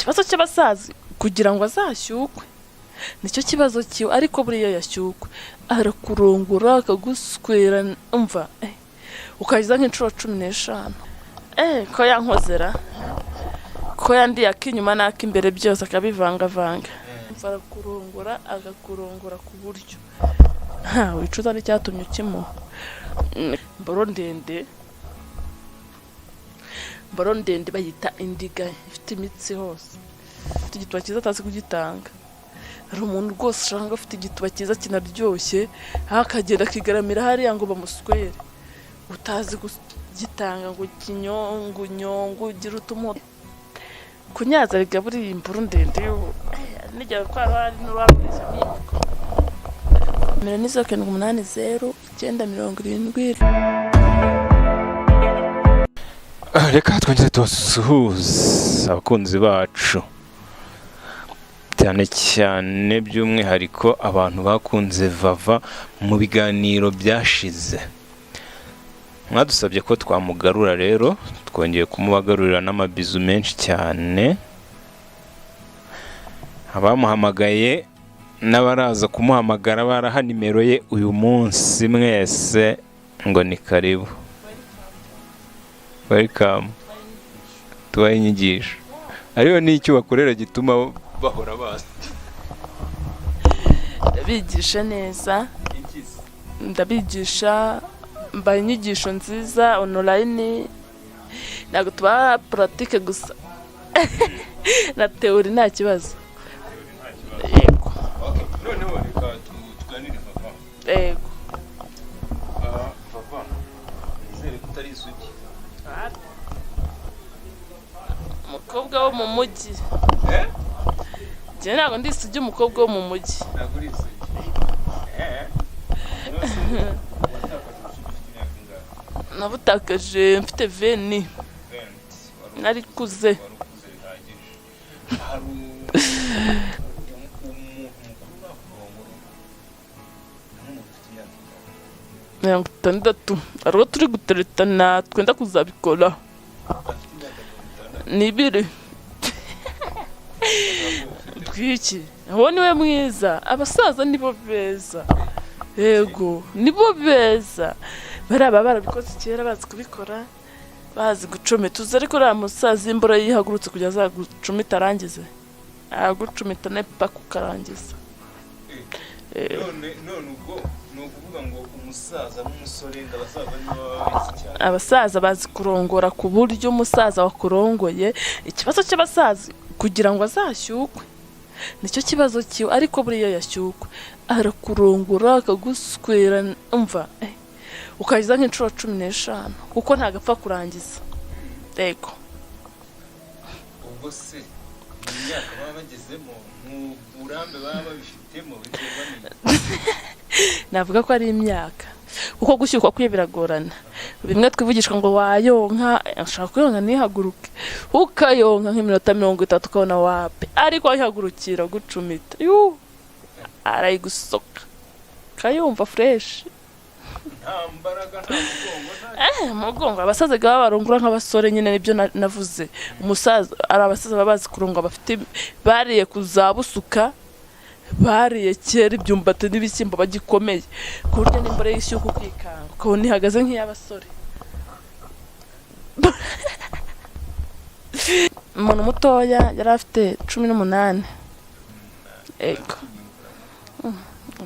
ikibazo cy'abasazi kugira ngo azashyukwe nicyo kibazo kiwe ariko buriya yashyukwe arakurongora akaguswera umva ukagiza nk'inshuro 15 ko yankozera ko yandi yakinyuma nakimbere byose akabivangavanga arakurongora agakurongora ku buryo wicuza n'icyatumye ukimuha mboro ndende bayita indiga ifite imitsi hose ifite igituba cyiza atazi kugitanga hari umuntu rwose ushanga afite igituba cyiza kinaryoshye akagenda akigaramira hariya ngo bamuswere utazi kugitanga ngo kinyongu gira utumo kunyaza rigaburi imburu ndende nijya kwa hari n'uraburiza miko 080 reka twongere tubasuhuze abakunzi bacu cyane cyane by'umwihariko abantu bakunze Vava mu biganiro byashize mwadusabye ko twamugarura rero twongeye kumubagarurira n'amabizu menshi cyane abamuhamagaye n'abaraza kumuhamagara baraha nimero ye uyu munsi mwese ngo ni karibu welcome tubaye inyigisho ariyo n'icyo bakorera gituma bahora bazi ndabigisha neza ndabigisha mbaye inyigisho nziza online ntabwo tuba pratique gusa na theory nta kibazo yego noneho reka tuganire Vava yego Vava izere kutari isugi umukobwa wo mu mujyi njye ntabwo ndi isugi umukobwa wo mu mujyi ntabwo uri isugi nabutakaje mfite 20 nari kuze ariwo turi guteretana twenda kuzabikora nibiri twiki aho niwe mwiza abasaza nibo beza yego nibo beza baraba barabikoze kera bazi kubikora bazi gucometa uzi ariko uriya musaza imbura yihagurutse kujya azagucometa arangize agucometa nepa kukarangiza none ubwo ni ukuvuga ngo umusaza n'umusore abasaza nibo babizi cyane abasaza bazi kurongora ku buryo umusaza wakurongoye ikibazo cy'abasazi kugira ngo azashyukwe nicyo kibazo kiwe ariko buriya yashyukwe arakurongora akaguswera umva ukagiza nk'inshuro 15 kuko ntagapfa kurangiza yego ubwo se imyaka baba bagezemo mu burambe baba babifitemo navuga ko ari imyaka kuko gushyukwa kwiye biragorana bimwe twivugishwa ngo wayonka ashaka kuyonka nihaguruke ukayonka nk'iminota 30 ukabona wape ariko ayihagurukira gucumita arayigusoka kayumva fresh mugongo abasaza gaba barongura nk'abasore nyine nibyo navuze umusaza ari abasaza babazi kurongwa bafite bariye kuzabusuka bariye kera ibyumbate n'ibishyimbo bagikomeye ku buryo n'imbere y'ishyuko kwikanga ukabona ihagaze nk'iy'abasore umuntu mutoya yari afite 18 ego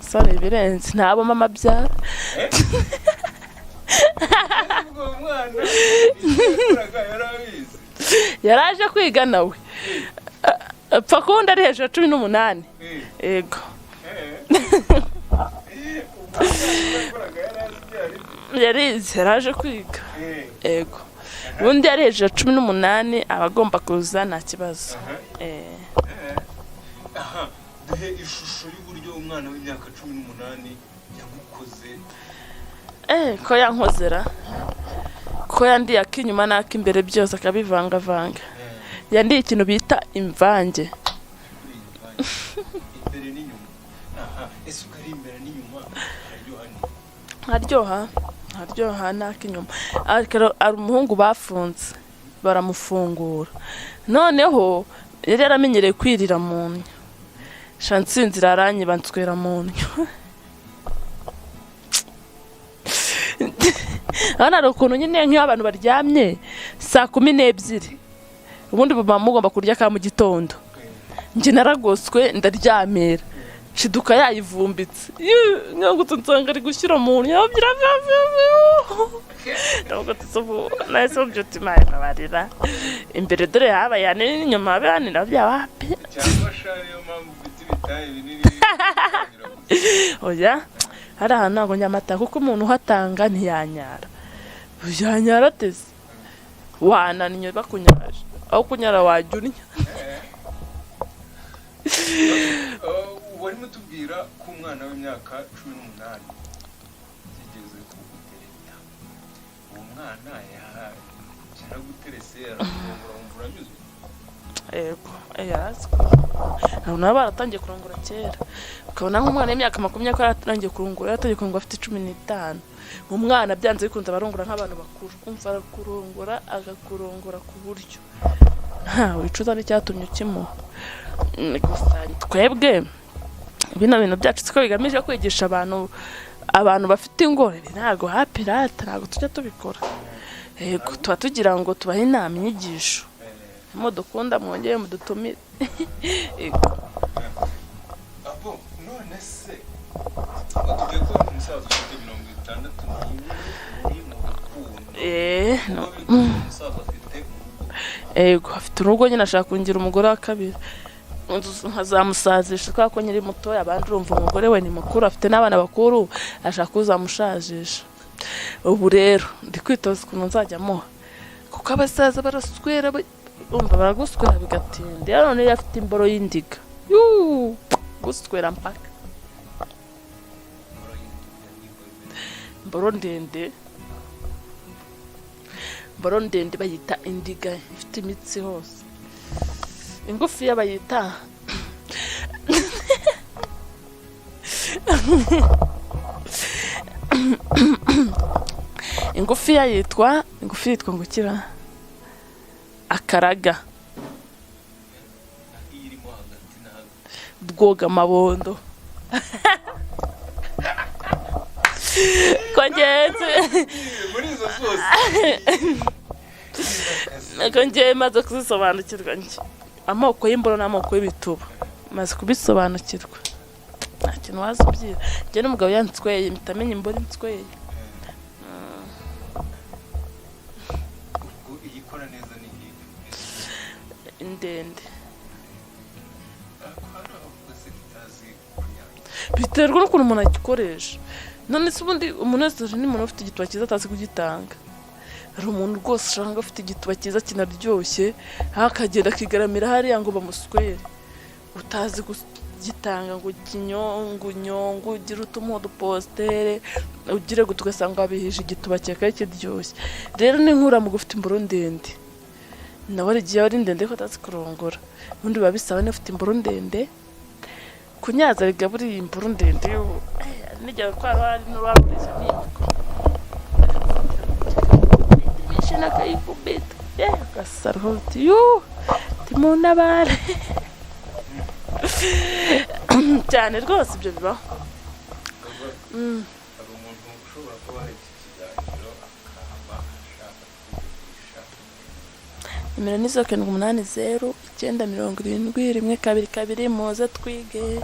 sare birenze ntabo mama byara yaraje kwiga nawe apfa kundi ari hejuru 18 ego yaraje kwiga ego ubundi yari hejuru 18 abagomba kuza nta kibazo duhe ishusho y'uburyo umwana w'imyaka 18 yagukoze ko yankozera ko yandi yakinyuma nakimbere byose akabivangavanga yandi ikintu bita imvange imbere n'inyuma ese ukari imbere n'inyuma haryoha nakinyuma ari umuhungu bafunze baramufungura noneho yari yaramenyereye kwirira mu nnyo shansinzira aranyiba nswera mu nnyo hano hari ukuntu nyine nk'iyo abantu baryamye saa 12 ubundi baba mugomba kurya ka mu gitondo njye naragoswe ndaryamira shiduka yayivumbitse nk'uko nsanga ari gushyira mu nnyo ndavuga ati sobo nahise mbyuti maye nabarira imbere dore haba yani inyuma habe hanira bya wapi cyangwa shariyo mpamvu ufite ibitaye binini oya hari ahantu ntabwo nyamata kuko umuntu uhatanga ntiyanyara yanyara ateze wananiye bakunyaraje aho kunyara wajya unya warimo tubwira ko umwana w'imyaka 18 yigeze kugutereta uwo mwana yaraguterese arakurongora anyuzwe yego yaraziko nabo baratangiye kurongora kera ukabona nk'umwana w'imyaka 20 yaratangiye kurongora yatangiye kurongora afite 15 umwana byanze bikunze barongora nk'abantu bakuru kumva arakurongora agakurongora ku buryo wicuza n'icyatumye ukimuha gusa twebwe bino bintu byacu siko bigamije kwigisha abantu bafite ingorane ntago hapirata ntago tujya tubikora yego tuba tugira ngo tubahe inama inyigisho mudukunda mwongeye mudutumire abo none se tugiye ko umusaza ufite 60 umusaza afite yego afite urugo nyine ashaka kungira umugore wa kabiri nkazamusazisha kubera ko nyiri mutoya abandi urumva umugore we ni mukuru afite n'abana bakuru ashaka kuzamushajisha ubu rero ndi kwitoza ukuntu nzajya muha kuko abasaza baraswera umva baraguswera bigatinda none afite imboro y'indiga guswera mpaka imboro ndende bayita indiga ifite imitsi hose ingufi y'abayita ingufi yitwa ngo kiba akaraga rwoga mabondo kongenze muri izo zose kongenze maze kuzisobanukirwa nje amoko y'imboro n'amoko y'ibituba maze kubisobanukirwa nta kintu wazubyira njye n'umugabo yantsweye mitamenya imboro insweye iyikora neza ni ndende biterwa n'ukuntu umuntu agikoresha none se ubundi umuntu wese ni umuntu ufite igituba cyiza atazi kugitanga hari umuntu rwose ushanga afite igituba cyiza kinaryoshye akagenda akigaramira hariya ngo bamuswere utazi kugitanga ngo kinyongo ugire utumuha udupostere ugire ngo tugasanga wabihije igituba cyakaye kiryoshye rero ni nkura mu gufite imboro ndende nawe rigiye ari ndende ko atazi kurongora ubundi biba bisaba niba ufite imboro ndende kunyaza rigaburiye imboro ndende nijya kwara hari n'urwaburisha n'imiko mishina kayikubita gasarhoti timunabare cyane rwose ibyo bibaho hari umuntu ushobora kuba hari iki kiganiro akaba ashaka kuvugisha nimero ni 780 970 122 muze twige